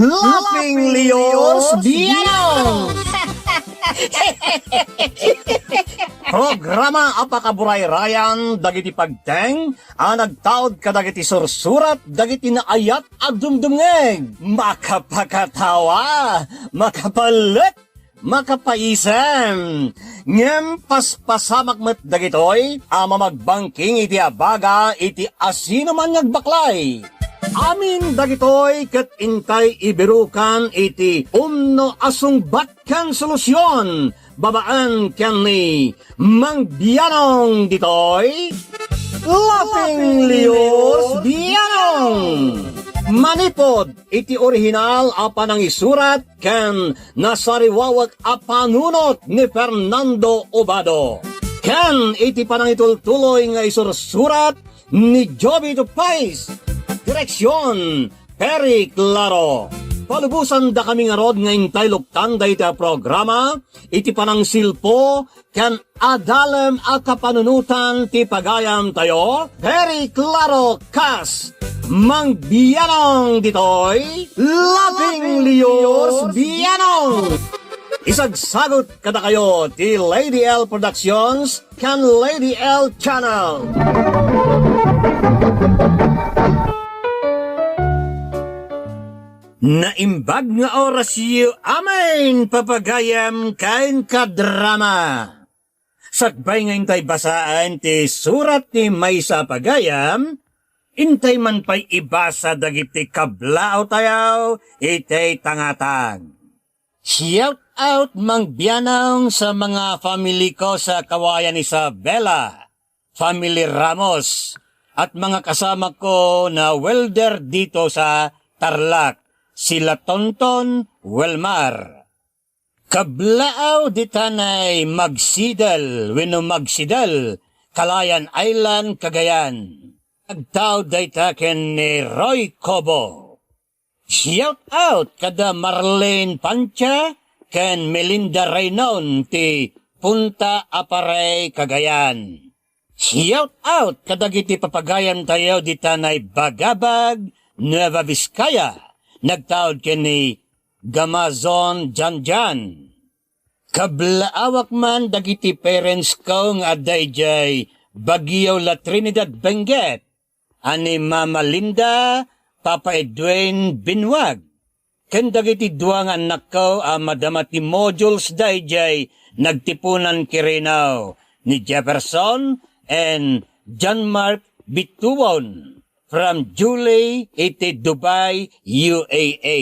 Laughing Leos Bianong! Programa apakaburay rayan dagiti pagteng nagtaod ka dagiti sursurat dagiti naayat at dumdumngeg makapakatawa makapalit makapaisem ngem paspasamak met dagitoy magbangking iti abaga iti asino man ngagbaklay. Amin dagitoy ket intay ibirukan iti umno asungbatkan solusyon babaan ken ni Mang Bianong ditoy Laughing Leos Bianong manipod iti orihinal apan ang isurat ken nasariwawag apanunot ni Fernando Obado ken iti panangitultuloy nga isursurat ni Joby Tupais. Direksyon, Peri Claro. Palubusan da kami nga rod nga intay luktan da iti programa, iti panang silpo, kan adalem a kapanunutan ti pagayam tayo, Peri Claro Kas, Mang Bianong ditoy, Laughing Leos Bianong. Isagsagot kada kayo ti Lady L Productions, kan Lady L Channel. Naimbag nga orasyo amin papagayam kain kadrama. Sakbay nga intay basaan ti surat ni Maysa Pagayam, intay man pa'y ibasa dagiti kablao tayaw, itay tangatang. Shout out Mang Bianong sa mga family ko sa Kawayan Isabela, Family Ramos, at mga kasama ko na welder dito sa Tarlac. Sila Tonton Welmar. Kablaaw di tanay magsidal, wino magsidal, Kalayan Island, Cagayan. Agtaw dayta ken ni Roy Cobo. Shout out kada Marlene Pancha ken Melinda Raynon ti Punta Aparay, Cagayan. Shout out kada giti papagayan tayo di tanay Bagabag, Nueva Vizcaya. Nagtaod ken ni Gamazon Janjan. Kablaawak man dagiti parents ko nga dayjay Baguio La Trinidad Benguet. Ani Mama Linda, Papa Edwin Binwag. Ken dagiti duang anak ko madama ti modules dayjay nagtipunan kirinaw ni Jefferson and John Mark Bituwon. From Julie, iti Dubai, UAA.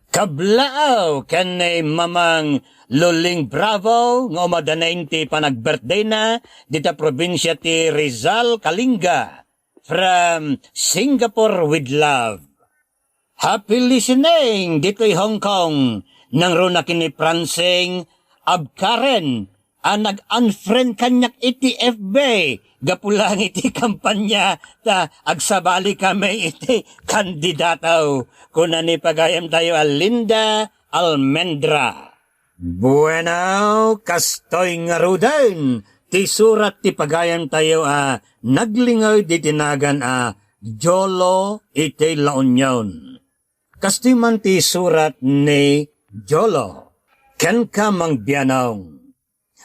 Kablaaw kanay mamang Luling Bravo, nga umadaнаin ti panag-birthday na, dita probinsya ti Rizal, Kalinga. From Singapore with love. Happy listening, dito'y Hong Kong, nang runakin ni Pransing Abkaren, nag-unfriend kanyak iti FB, gapulang iti kampanya, agsabali kami iti kandidataw, kuna ni pagayam tayo Linda Almendra. Bueno, kastoy nga rudan, ti surat ti pagayam tayo naglingaw di tinagan Jolo iti La Union. Kastoy man ti surat ni Jolo, ken ka Mang Bianong.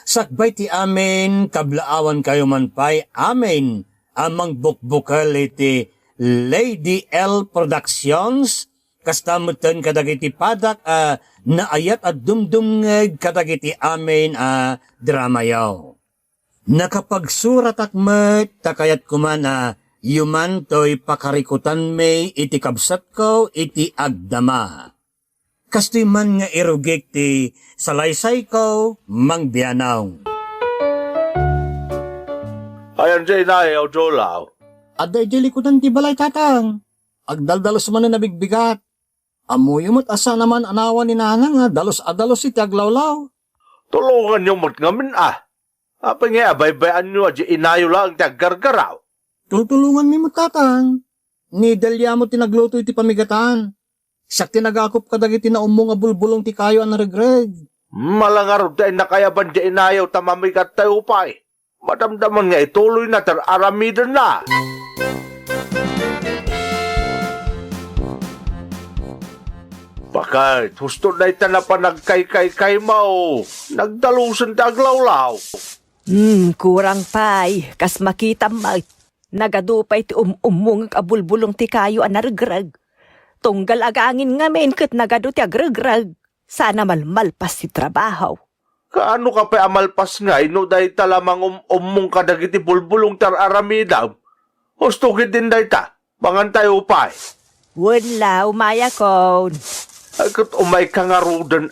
Sakbay ti amin, kablaawan kayo man pa'y amin, amang bukbukal iti Lady L Productions, kastamutan kadagiti padak naayat at dumdumngeg kadagiti amin drama yaw. Nakapagsurat akmet, takayat kuman yuman to'y pakarikutan may iti kabsat ko iti agdama. Kastoy man nga irugik ti salaysay ko, Mang Bianong. Ayan dyan na ayaw, Jolaw. Aday likutan ti balay tatang. Agdaldalos man na nabigbigat. Amuyumot asa naman anawan ni nanang dalos adalos iti aglawlaw. Tulungan niyo mo't ngamin Apa nga, baybayan niyo dyan inayo lang ti aggargaraw. Tutulungan mi mo tatang. Ni dalya mo tinagluto iti pamigatan. Siyak tinagakop kadagiti na umong bulbulong ti kayo regreg. Malangarod tayo na kaya ban dyan inayaw tamamikat tayo pa Madamdaman nga ituloy na aramidan na. Bakit? Gusto na ita na pa nagkay-kay-kay mo. Nagdalusan taglawlaw. Kurang pay. Kas makita mag. Nagadupay ti umung abulbulong ti kayo anargrag. Tunggal agangin ngamin kat nagado ti agragrag. Sana malmalpas si trabaho. Kaano ka pa amalpas nga, ino dahi talamang umong kadagiti bulbulong tar-aramidam. Hustugid din dahi ta, mangantay upay. Wala, umaya ko. Ay, kat umay ka nga rudan,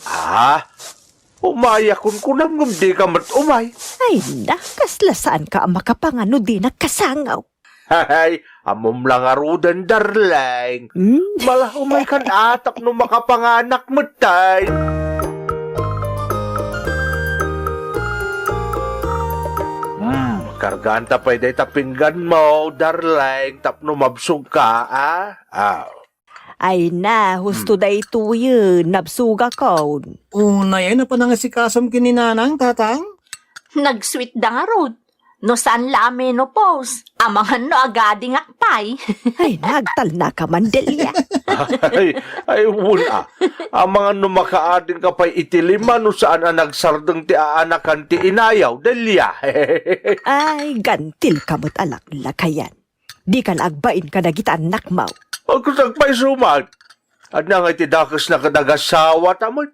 umaya kun kunam di ka mat umay. Ay, nakaslasan ka ang makapangano di nagkasangaw. Hay, amom lang nga rudan, darling. Malah umay kan atak no makapanganak matay. Karganta pa day tapinggan mo, darling. Tapno mabsog ka, Ay na, husto da ito yun. Nabsuga ko. Unay na pa nangasikasam kininanang, tatang? Nag-sweet da nga rod. No saan lame no pos. Amangan no agading akpay. Ay, nagtal na ka, Mandelia. ay, wala. Ang mga numakaading ka pa'y itilima no saan ang nagsardeng ti aanakan ti inayaw, dalya. Ay, gantil kamot alak lakayan. Di ka agbain ka na kita anak mo. Agkusag pa'y sumat. At na nga itidakas na kadagasawa tamot.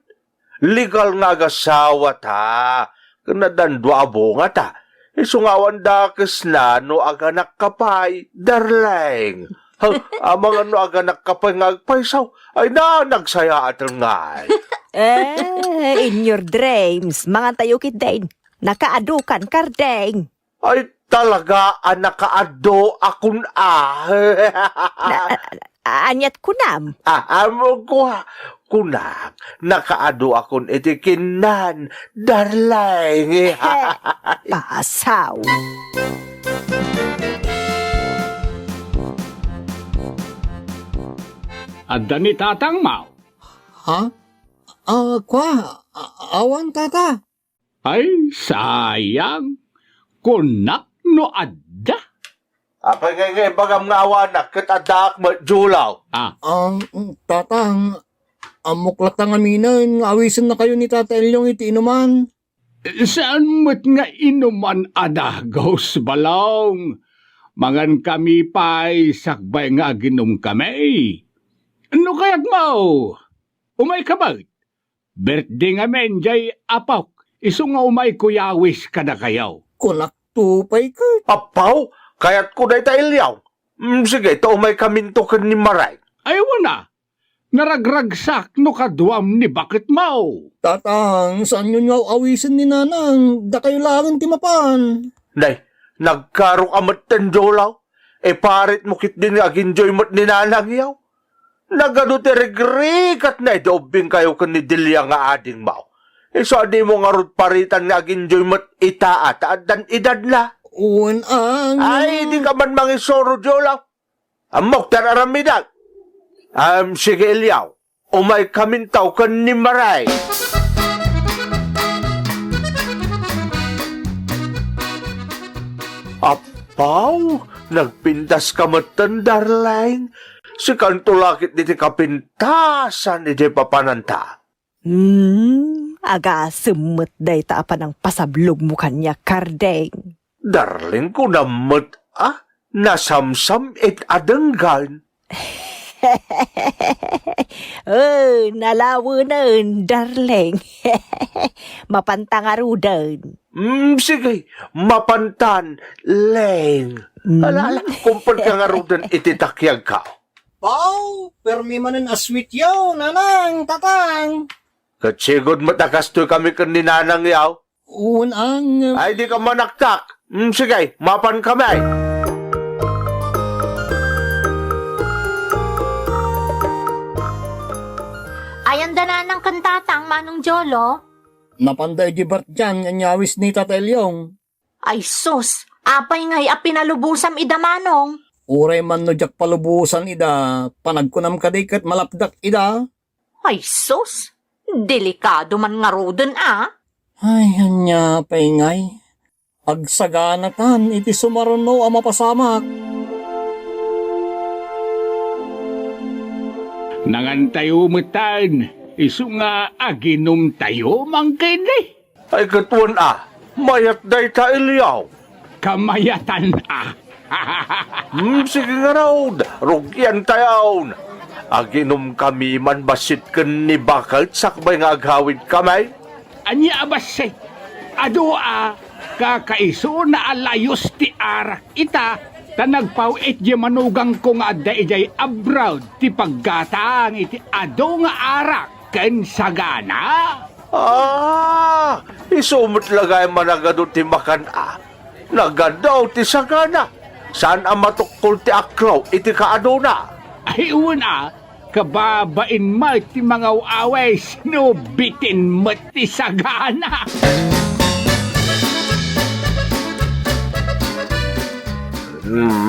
Legal nga agasawa ta. Kanadandwa abo nga ta. Isungawan dakas na no aganak kapay, darling. Amang ano aganak kapay ngagpaysaw, ay na nagsaya at ngay. In your dreams, mga tayo kitain. Nakaadukan kardeng. Ay talaga nakaado akun Anyat kunam. Amo ko kunang nakaado akon itikinan, darling. Pasaw. Adda ni tatang mau. Ha? Awan, tata. Ay, sayang. Kunak no adda. Apay ngay bagam nga awanak, katadak majulaw. Tatang, amuklat ang aminan, awisan na kayo ni Tata Elyong iti inuman. Saan mo't nga inuman adagaw balong? Mangan kami pa'y sakbay nga ginom kami. Ano kayak mo? Umay ka ba? Birthday nga men, jay apaw. Iso nga umay kuyawis ka na kayaw. Kunak tupay ka. Apaw, kaya't ko na itailyaw. Sige, ito umay kaminto ka ni Maray. Ay, wala. Naragragsak no kaduam ni bakit mo? Tatang, saan yun nga awisan ni nanang? Da kayo lang timapan. Nay, nagkarong amat tendolaw. Parit mo kit din ag-enjoy mo't ni nanang yaw. Nagano ti regrigat na idobing kayo kan ni Delia nga ading mau. So adi mo nga rod paritan nga ag-enjoy mo't itaat at dan edad na. Ay, di ka man mangisoro jolaw. Amok tararamidag. Sige Elyaw, umay kamintaw kan ni Maray. Apaw, nagpintas ka matan, darling. Si kantulakit di kapintasan di papananta. Aga sumut day taapan ng pasablog mo kanya kardeng. Darling ko namat, nasamsam it adenggan. Nalawanan, darling. Mapantangarudan. Sige, mapantan, leng. Alala, kumpad ka nga rudan ititakyag ka. Pau, permi manan aswit yaw, nanang, tatang. Katsigod matakastoy kami kan ni nanang yaw. Ay, di ka manaktak. Sige, mapan kami. Ayan da na ng kantatang Manong Jolo. Napanday di Bart dyan, nyawis ni Tata Elyong. Ay sus, apay ngay pinalubusam ida Manong. Uray man no jak palubusan ida, panagkunam kadikat malapdak ida. Ay sus, delikado man nga roden Ay, hanya paingay. Agsaganatan, iti sumaruno ang mapasamak. Nangan tayo matan, isu nga aginom tayo mangkini. Ay katuan mayat day ta ilyaw. Kamayatan Sige nga raw, rugyan tayo. Aginom kami man basit ken ni bakal sakbay nga agawid kamay. Anya abasit, ado kakaiso na alayos ti arak ita, ta nagpawit di manugang ko nga adda ijay abroad ti paggatang iti ado nga arak ken sagana. Isumot lagay managado ti makan Nagadaw ti sagana. Saan ang matukol ti akraw iti kaado na? Ay una, kababain mo ti mga away sinubitin mo ti sagana.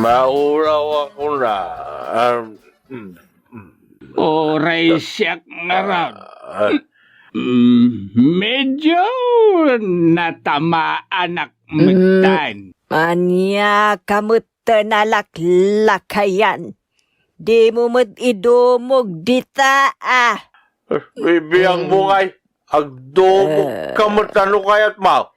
Mauraw ako na. Oray siyak nga raw. Medyo natama anak mutan. Anya kamut nalaklakayan. Di mo idumog dita Bibiyang mo ngay. Agdomo kamatano kayat mo.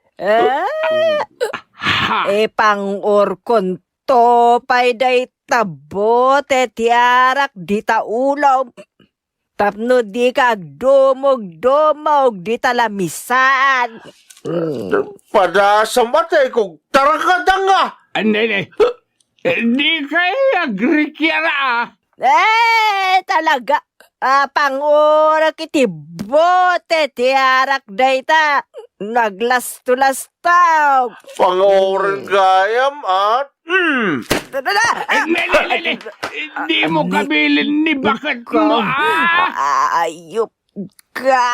Pang orkon to pay day tabot tiarak dita ulaw. Tapno di ka agdumog-dumog dita lamisan. Pada sa matay kong tarakadang nga. Hindi. Di kayo agrikira Talaga. Pangurak iti bote tiarak dayta. Naglasto-lastaw. Pangorin gayam at Hindi mo kabilin ni bakit mo Ayup ka.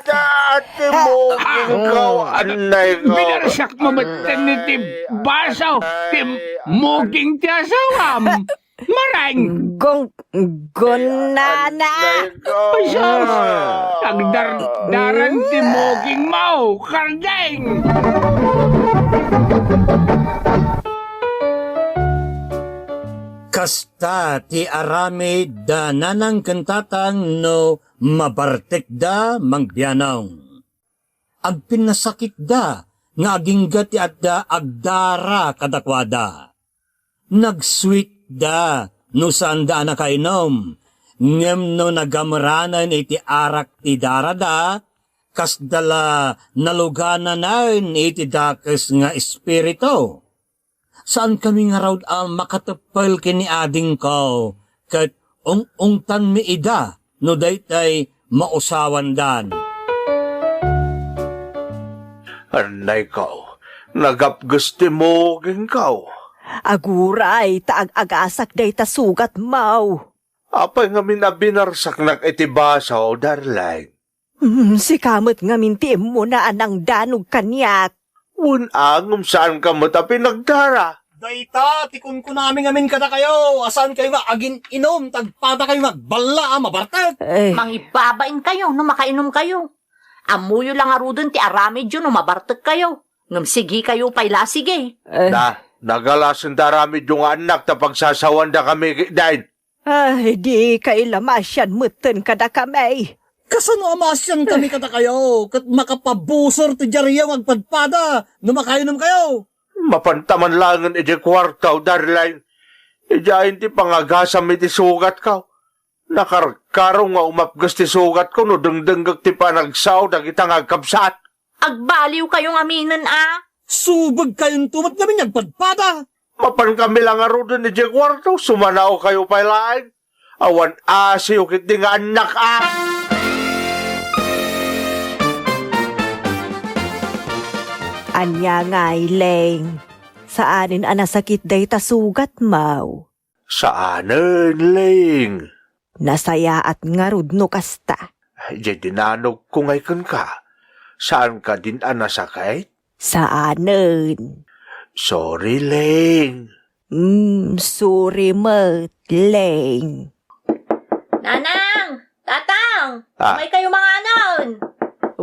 dati mo ikaw anay ka. Binarsak mo matan ni ti basaw ti muging ti asawam. Marang Gunana. Pasas, agdardaran ti muging mau, kardeng. Kasta ti arami da nanang kentatang no mabartek da mangbianong. Ang pinasakit da nga aginggat ti adda agdara kadakwada. Nagsweet da no saan da nakainom. Ngem no nagamranan iti arak ti darada kas dala naluganan iti dakes nga espiritu. Saan kami nga raw makatapal kini ading ko, kat ungtan mi ida, no daytay mausawan dan. Anay ka, nagapgusti mo ginkaw. Aguray, taag-agasak day ta sugat mau. Apay nga minabinarsak nak itibasaw, darling. Si kamot nga minti mo na anang danog kanyak. Unangom saan ka mo ta pinagdara? Dayta, tikun ko namin ngamin kada kayo, asan kayo nga agin inom, tagpada kayo nga bala, mabartag. Mangibabain kayo no makainom kayo. Amuyo lang arudon ti arami dyo no mabartag kayo. Ngam sige kayo payla sige. Nagalasan darami yung anak ta pagsasawan da kami dahin. Ay, di kay lamasyan mutin kada kamay. Kasano amasyan kami kada kayo, kat makapabusor ti jariya magpadpada, no makainom kayo. Mapantaman langan iti kwartaw, darling. Ijayin ti pangagasam iti sugat ka. Nakarkaro nga umapgas ti sugat ko no dengdenggag ti panagsaw dagitang agkabsat. Agbaliw kayong aminan Subag kayong tumat namin nagpadpada. Mapan kami lang arudan iti kwartaw, sumanaw kayo pailain. Awan asi ukit di nga anak Anya ngay, Leng. Saanin anasakit day ta sugat mau. Saanan, Ling? Nasaya at ngarud no kasta. Di dinanog kung ay ka. Saan ka din anasakay? Saanin. Sorry, Ling. Sorry mat, Leng. Nanang! Tatang! Ah. Umay kayo mga anon!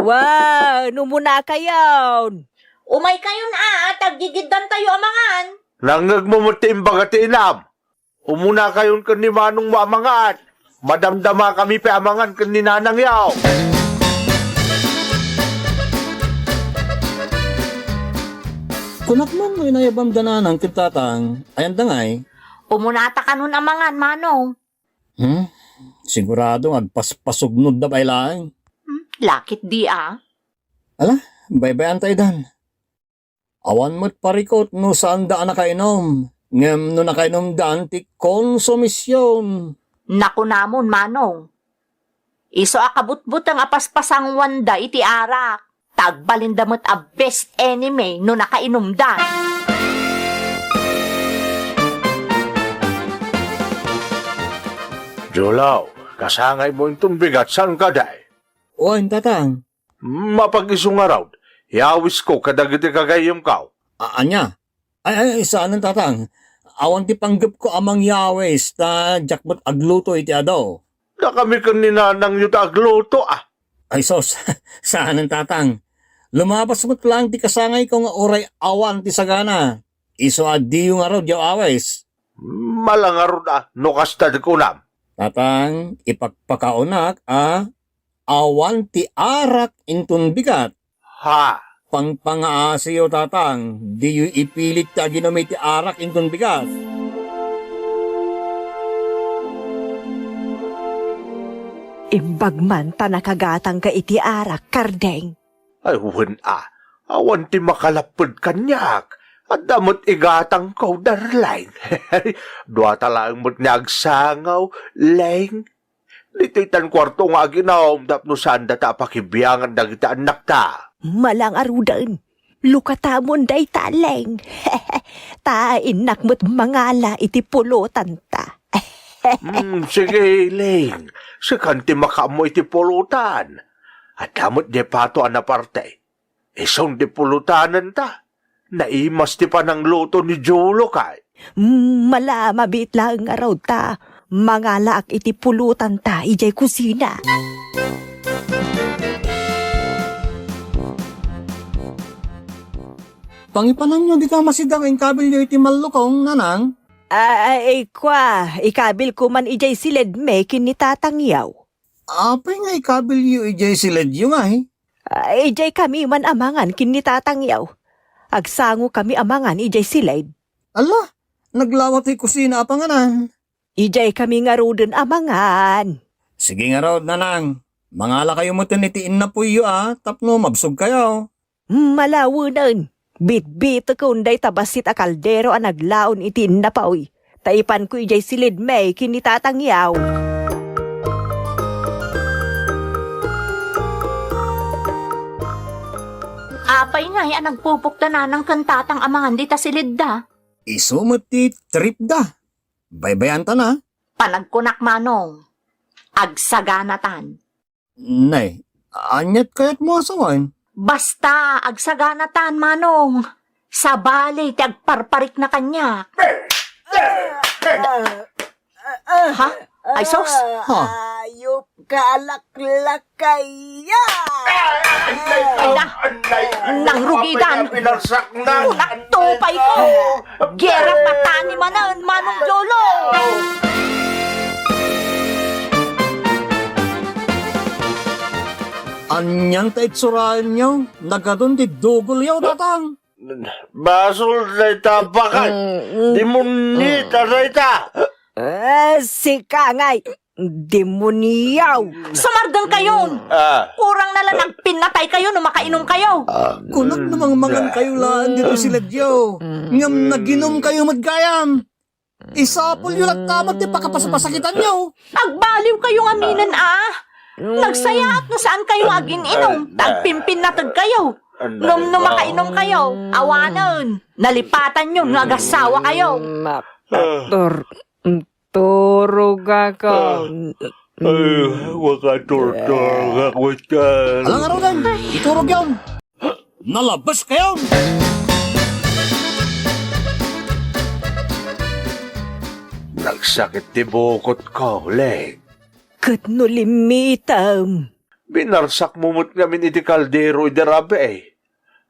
Wow, numuna kayo. Umay kayo at aggigiddan tayo amangan! Nangag mo mo ti imbaga ti inam. Umuna kayon kan ni Manong mamangan. Madamdama kami pa amangan kan ni Nanang yaw. Kunak man mo inayabam dananang kintatang, ayan dangay. Umunata ka nun amangan, Manong. Sigurado agpaspasugnod na bailaing. Lakit di ah. Baybayan tayo dan. Awan mo't parikot no saan daan nakainom. Ngem no nakainom daan ti konsumisyon. Naku namon, Manong. Iso akabutbut ang apaspasang wanda iti arak. Tagbalindamot a best enemy no nakainom dan. Jolaw, kasangay mo itong bigat saan ka day? O, tatang. Mapag-isong araw, yawis ko kadagiti kagayom kaw. Anya? Ay, saan ang tatang? Awan ti panggap ko amang yawes ta jakbot agluto iti adaw. Na kami kan ni Nanang yuta agluto ah. Ay sos, saan ang tatang? Lumabas mo't lang ti kasangay ko nga oray awan ti sagana. Iso adi yung araw diyaw awes. Malangarod ah, no kastad ko nam. Tatang, ipagpakaunak awan ti arak intun bigat. Ha? Pangpangaasiyo tatang, di yu ipilit ta ginamit ti arak intun bigat. Imbag man ta nakagatang ka iti arak, Kardeng. Ay, wen ah. Awan ti makalapod kanyak. At damot igatang ko darlain. Dua talang mo't nagsangaw, leng. Dito'y tan kwarto nga ginaom tapno saan data pakibiyangan dagita anak ta. Malang arudan. Lukatamon day taleng. Ta inak mo't mangala iti pulutan ta. Sige, leng. Sikanti makamo iti pulutan. At damot di pato anaparte. Isong di pulutanan ta. Naimas ti pa ng luto ni Jolo kay. Mala mabit lang araw ta. Mangala ak iti pulutan ta ijay kusina. Pangipanan nyo di ka masidang ang kabilyo iti malukong, nanang. Ay, ikabil ko man ijay silid me kinitatangyaw. Apay nga ikabilyo ijay silad yung ay. Ijay kami man amangan kinitatangyaw. Agsango kami amangan ijay silid. Ala, naglawat ay kusina apanganan. Ijay kami nga ruden amangan. Sige nga raw, nanang. Mangala kayo mo tinitiin na puyo tapno mabsog kayo. Malawunan. Bit-bit ko unday tabasit a kaldero a naglaon itin na paoy. Taipan ko ijay silid may kinitatangyaw. Apay nga yan nagpupukta na ng kantatang amangan di ta silid da. Isumot ti trip da. Baybayan ta na. Panagkunak, Manong. Agsaganatan. Nay, anyat kayat mo asawan. Basta, agsaganatan, Manong. Sa bali, ti agparparik na kanya. Ha? Ay, sos? Ha? Ayop kalaklakaya! Ay na! Nangrugidan! Pinarsak na! Naktupay ko! Gera patani manan, Manong Jolo! Anyang ta itsurahan nyo. Nagadon di dugol yaw tatang. Basol na itapakan! Di mo nita na ita! Si Kangay, demonyaw! Sumardang kayo! Kurang na lang nagpinatay kayo nung makainom kayo. Kunak namang mangan kayo laan dito sila Diyo. Ngam naginom kayo madgayam. Isapol yun at tamat di pakapasapasakitan nyo. Agbaliw kayong aminan Nagsaya at no saan kayo agin inom. Tagpimpin natag kayo. Nung makainom kayo, awanan. Nalipatan yun, nagasawa kayo. Turog ako. Ay, wakaturtor ako dyan. Alang araw dan, iturog yun. Nalabas kayo. Nagsakit ti bukot ko, Leng. Kat no limitam. Binarsak mumot ngamin iti kaldero idarabe eh.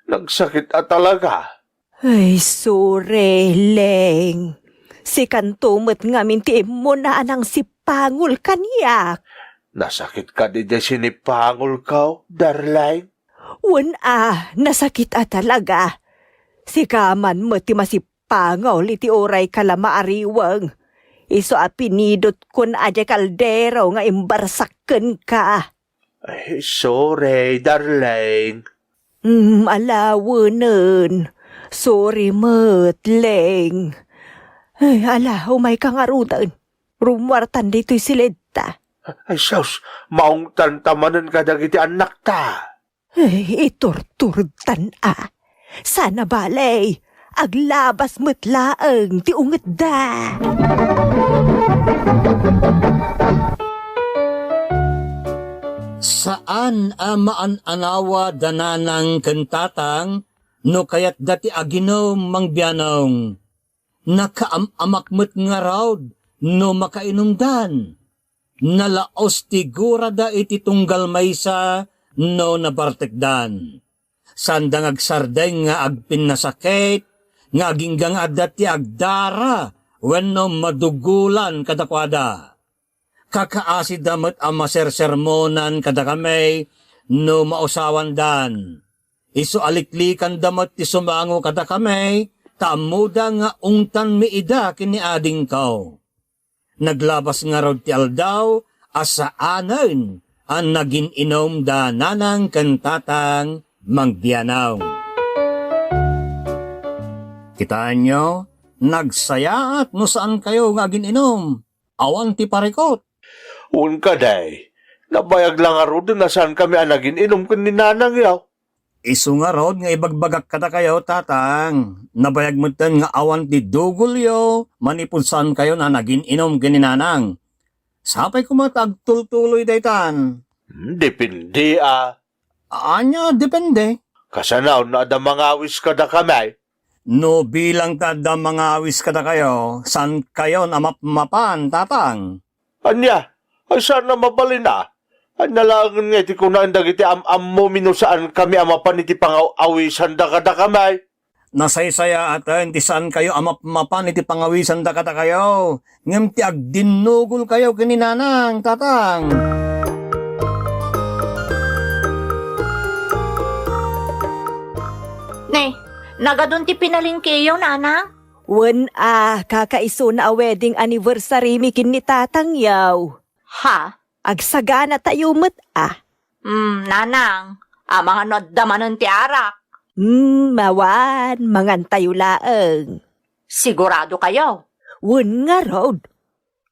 Nagsakit at talaga. Ay, sore, Leng. Si kantumot ngamin ti mo na anang si Pangul kaniyak. Nasakit ka di sinipangol ka, darling. Nasakit talaga. Si kaman mo ti masipangol iti oray kalama ariwang. Iso apinidot kun aja kaldero nga imbarsaken ka. Ay, sorry, darling. Alawanan. Sorry, Matleng. Ay, umay kang arutan. Rumwartan dito'y silidta. Ay, sus, maong tantamanan ka dagiti anak ta. Ay, iturturtan Sana balay. Aglabas mutlaang ti unget da. Saan amaan anawa dananang kentatang no kayat dati aginom mangbianong. Nakaamakmet nga raw no makainumdan. Nalaos ti gurada iti tunggal maysa no nabartekdan. Sandang agsarday nga agpinasakit, nga aginggang adat ti agdara, wenno madugulan kadakwada. Kakaasi damat ang masersermonan kada kamay, no mausawan dan. Isu aliklikan damat ti sumango kada kamay, taamuda nga ungtan miida kini ading kao. Naglabas nga rod ti aldaw, asaanan ang naging inom da nanang kantatang mangbianaw. Kitaan nyo, nagsayaat no saan kayo nga gininom. Awan ti parikot. Un ka day, nabayag lang aro din na saan kami anagin inom kun ni nanang yaw. Isu nga rod nga ibagbagak kada kayo, tatang. Nabayag mo tan nga awan ti dugulyo, manipod saan kayo na naging inom gininanang. Sapay kumatagtultuloy daytan. Depende Anya, depende. Kasanaw na ada mga awis ka da kamay. No bilang tada mga awis kada kayo, saan kayo na mapan, tatang? Anya, ay saan na mabalin na? Ay nalangan nga iti kunaan dagiti mo minusaan kami amapan iti pangawisan da kada kamay. Nasaysaya atan, ti saan kayo mapan iti pangawisan da kada kayo. Ngem ti agdinugol kayo kininanang, tatang. Ne, nagadun ti pinalingkeyo, nanang? Kakaiso na a wedding anniversary mi kin ni tatang yaw. Ha? Agsagana tayo Nanang, mga nodamanan ti arak. Mawan, mangantayo laeng. Sigurado kayo? Nga rod.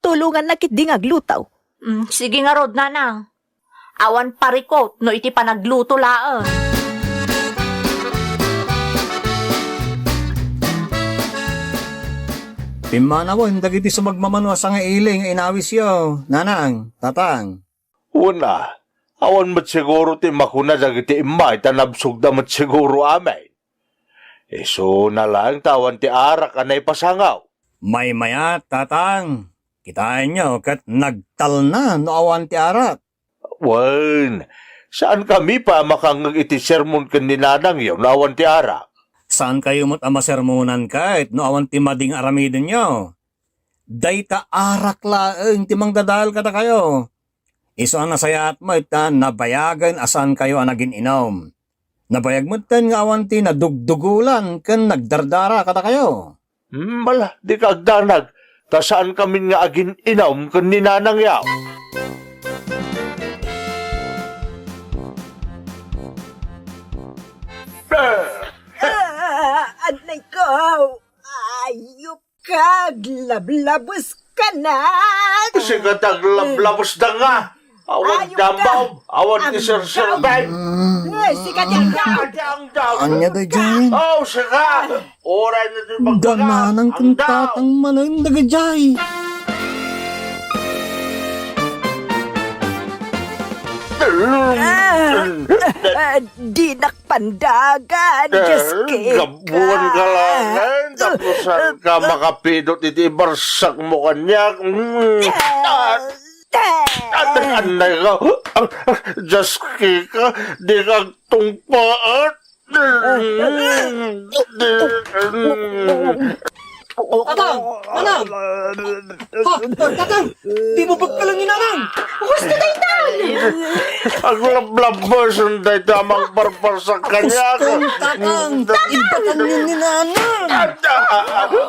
Tulungan na kit ding aglutaw. Sige nga rod, nanang. Awan parikot no iti panagluto laeng. Pimanaw, hindi iti sumagmamanwa sa nga iling, inawis yo, nanang, tatang. Una, awan mat siguro ti makuna dagiti imay, tanabsog da mat siguro amay. So na lang tawan ti arak anay pasangaw. May maya, tatang. Kitain nyo, kat nagtal na no awan ti arak. Wan, saan kami pa makangag iti sermon kan ni nanang yaw na awan ti arak? Saan kayo mo't amasermonan kahit no awan ti mading aramidin nyo? Dayta arak laeng timang dadal kada kayo. Iso ang nasayat mo itan nabayagan asan kayo ang naging inom. Nabayag mo itan nga awan ti nadugdugulan kan nagdardara kada kayo. Bala, di ka agdanag. Ta saan kami nga agin inom kan ni nanang yaw? Anay ko, ayup ka, lablabos ka na. Sige taglablabos da nga. Awan Ayok dambaw, ka. awan Ang ti sir-sirbay. Sikat yan daw. Anya da dyan? Oh, sika! Oray na din magbaga. Dananang kantatang manan dagajay. Di nakpandagan, Jeske. Gabuan ka lang, tapos saan ka makapidot iti barsak mo kanya. Anay ka, Jeske ka, di ka tungpaat. Tatang! Nanang! Ha? Tatang! Di mo pagkalangin, Nanang! Gusto daytan! Ang lablab version dahil tamang barbar sa kanya. Gusto, Tatang! Ibatan yun ni Nanang!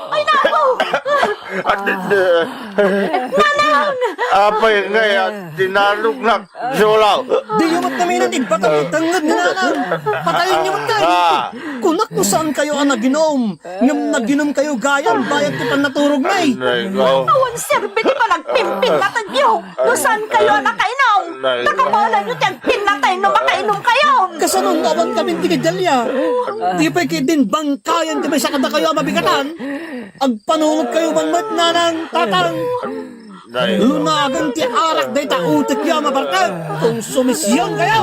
Ay, nako! Apa yung ngayon? Tinalog na. Jolaw. Di yung mataminan, ibatan yung tangad ni Nanang! Patayin niyo tayo! Kunak mo saan kayo ang naginom? Ngam naginom kayo gayang bayad ti panaturog na eh! Awan serbit pa nagpimpin na tagyo! No saan kayo nakainom? Nakabola nyo tiyang pinatay no makainom kayo! Kasanong awan kami ti Dalya. Di pa din bangkayan ti may sakada kayo ang mabigatan. Agpanunod kayo man mat Nanang, Tatang. Lunagan ti arak day ta utik ya mabarkag. Kung sumisyon kayo.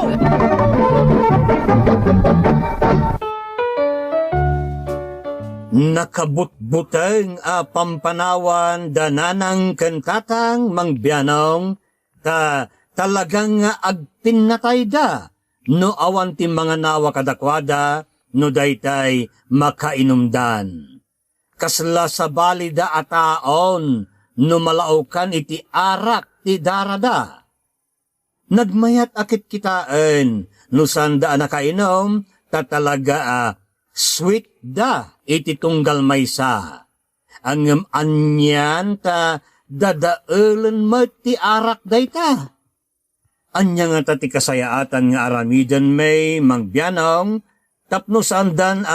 Nakabutbuteng a pampanawan dananang kantatang mangbianong talagang agpinatay da no awan ti mga nawa kadakwada no daytay makainumdan. Kasla sa bali da ataon no malaukan iti arak ti darada. Nagmayat akit kitaan no sanda nakainom tatalaga sweet da iti tunggal maysa. Ang anyan ta dadaelan mo ti arak dayta. Anya nga tati kasayaatan nga aramidan may mangbianong tapno sandan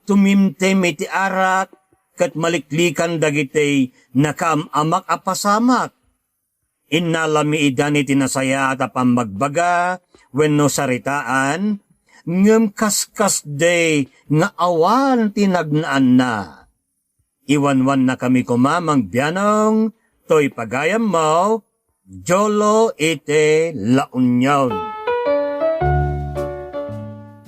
tumimtem iti arak kat maliklikan dagiti nakamamak apasamak. Inalami idan iti nasaya at pambagbaga wenno saritaan ngem kaskas day nga awan tinagnaan na. Iwanwan na kami kumamang bianong, to'y pagayam mo, Jolo ite launyaw.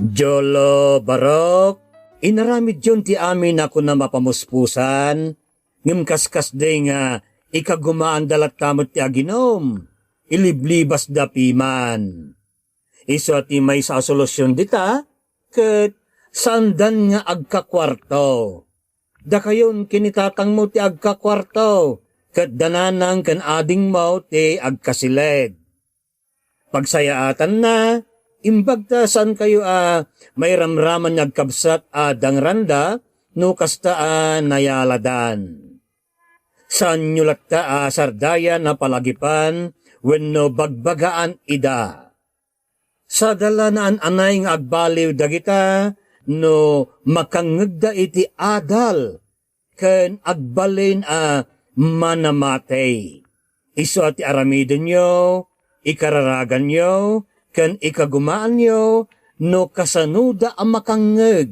Jolo barok, inaramid yun ti amin ako na mapamuspusan, ngem kaskas day nga ikagumaan dalat kamot ti aginom, iliblibas da piman. Iso at may sa solusyon dita, ket sandan nga agkakwarto. Da kayon kinitatang mo ti agkakwarto, ket dananang kan ading mo ti agkasiled. Pagsayaatan na, imbagta saan kayo may ramraman nagkabsat dangranda, no kasta nayaladan. Saan nyo lakta sardaya na palagipan, wenno bagbagaan ida. Sa dala na anay nga agbaliw dagita, no makangagda iti adal, ken agbalin manamatay. Iso at aramidin nyo, ikararagan nyo, ken ikagumaan nyo, no kasanuda ang makangag.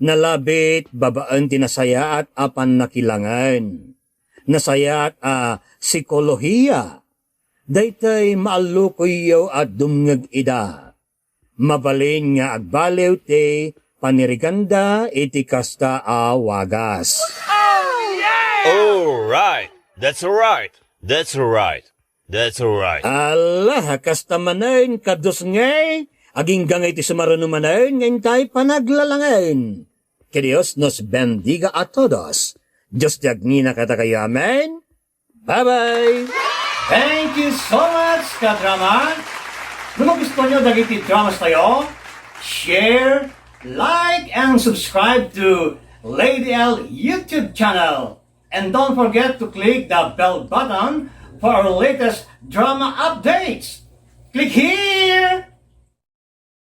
Nalabit babaan tinasaya at apan nakilangan. Nasaya at psikolohiya. Daytay maalukoy at dumngag ida. Mabalin nga agbaliw ti paniriganda iti kasta wagas. All right. That's all right. That's all right. That's all right. Allah, kasta manayin kados ngay, aging gangay ti sumarano manayin, ngayon tayo panaglalangayin. Que Dios nos bendiga a todos. Diyos tiagnina kata kayo, amen? Bye-bye! Thank you so much, ka-drama! Kung gusto nyo dagiti dramas tayo, share, like, and subscribe to Lady L YouTube channel. And don't forget to click the bell button for our latest drama updates. Click here!